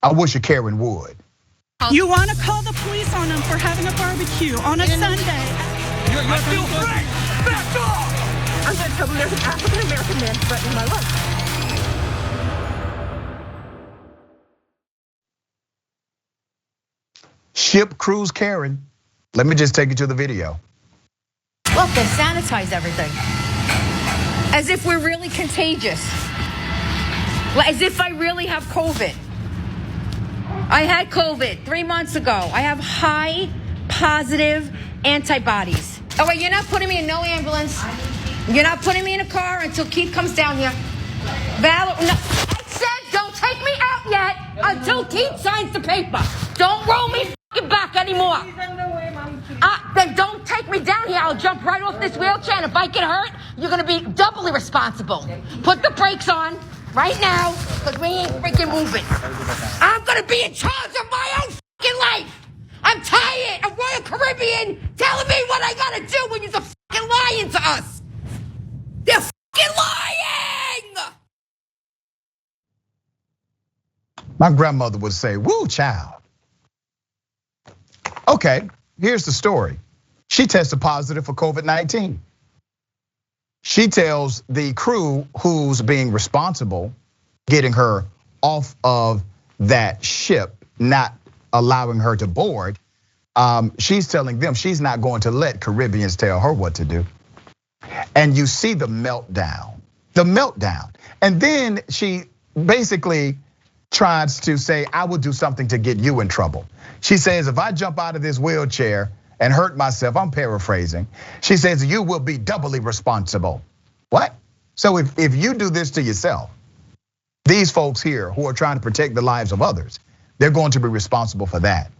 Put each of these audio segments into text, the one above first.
I wish a Karen would. You want to call the police on them for having a barbecue on a Sunday. I feel free! Back off! I'm going to tell them there's an African-American man threatening my life. Ship cruise Karen. Let me just take you to the video. Look, they sanitize everything. As if we're really contagious. As if I really have COVID. I had COVID 3 months ago. I have high positive antibodies. Oh wait, you're not putting me in no ambulance. You're not putting me in a car until Keith comes down here. Valor, no. I said don't take me out yet until Keith signs the paper. Don't roll me back anymore. Then don't take me down here. I'll jump right off this wheelchair, and if I get hurt, you're gonna be doubly responsible. Put the brakes on right now, because we ain't freaking moving. I'm gonna be in charge of my own fucking life. I'm tired of Royal Caribbean telling me what I gotta do when you're fucking lying to us. They're fucking lying! My grandmother would say, woo, child. Okay, here's the story. She tested positive for COVID-19. She tells the crew who's being responsible, getting her off of that ship, not allowing her to board. She's telling them she's not going to let Caribbeans tell her what to do. And you see the meltdown. And then she basically tries to say, I will do something to get you in trouble. She says, if I jump out of this wheelchair and hurt myself, I'm paraphrasing. She says, you will be doubly responsible. What? So if you do this to yourself, these folks here who are trying to protect the lives of others, they're going to be responsible for that.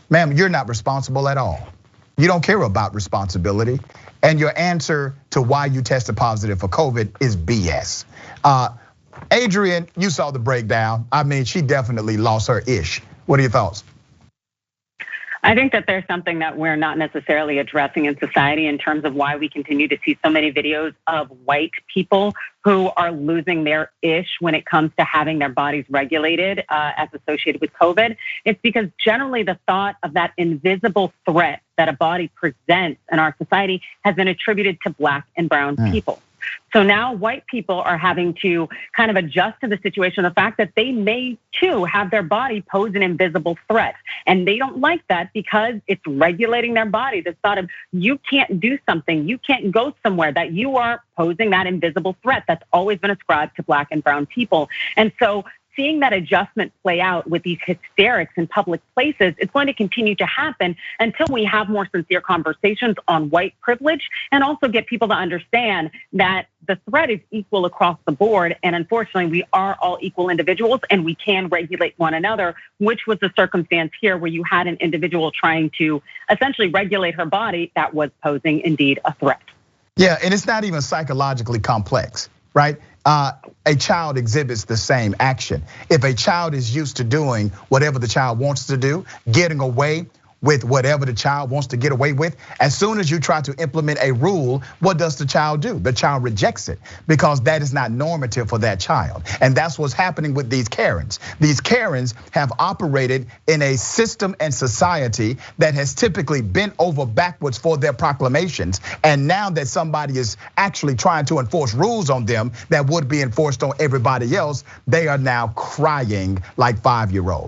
Ma'am, you're not responsible at all. You don't care about responsibility. And your answer to why you tested positive for COVID is BS. Adrienne, you saw the breakdown. I mean, she definitely lost her ish. What are your thoughts? I think that there's something that we're not necessarily addressing in society in terms of why we continue to see so many videos of white people who are losing their ish when it comes to having their bodies regulated as associated with COVID. It's because generally the thought of that invisible threat that a body presents in our society has been attributed to Black and brown people. So now white people are having to kind of adjust to the situation, the fact that they may too have their body pose an invisible threat. And they don't like that because it's regulating their body. This thought of you can't do something, you can't go somewhere, that you are posing that invisible threat that's always been ascribed to Black and brown people. And so seeing that adjustment play out with these hysterics in public places, it's going to continue to happen until we have more sincere conversations on white privilege and also get people to understand that the threat is equal across the board. And unfortunately, we are all equal individuals and we can regulate one another, which was the circumstance here where you had an individual trying to essentially regulate her body that was posing indeed a threat. Yeah, and it's not even psychologically complex, right? A child exhibits the same action. If a child is used to doing whatever the child wants to do, getting away with whatever the child wants to get away with, as soon as you try to implement a rule, what does the child do? The child rejects it because that is not normative for that child. And that's what's happening with these Karens. These Karens have operated in a system and society that has typically bent over backwards for their proclamations. And now that somebody is actually trying to enforce rules on them that would be enforced on everybody else, they are now crying like 5-year-olds.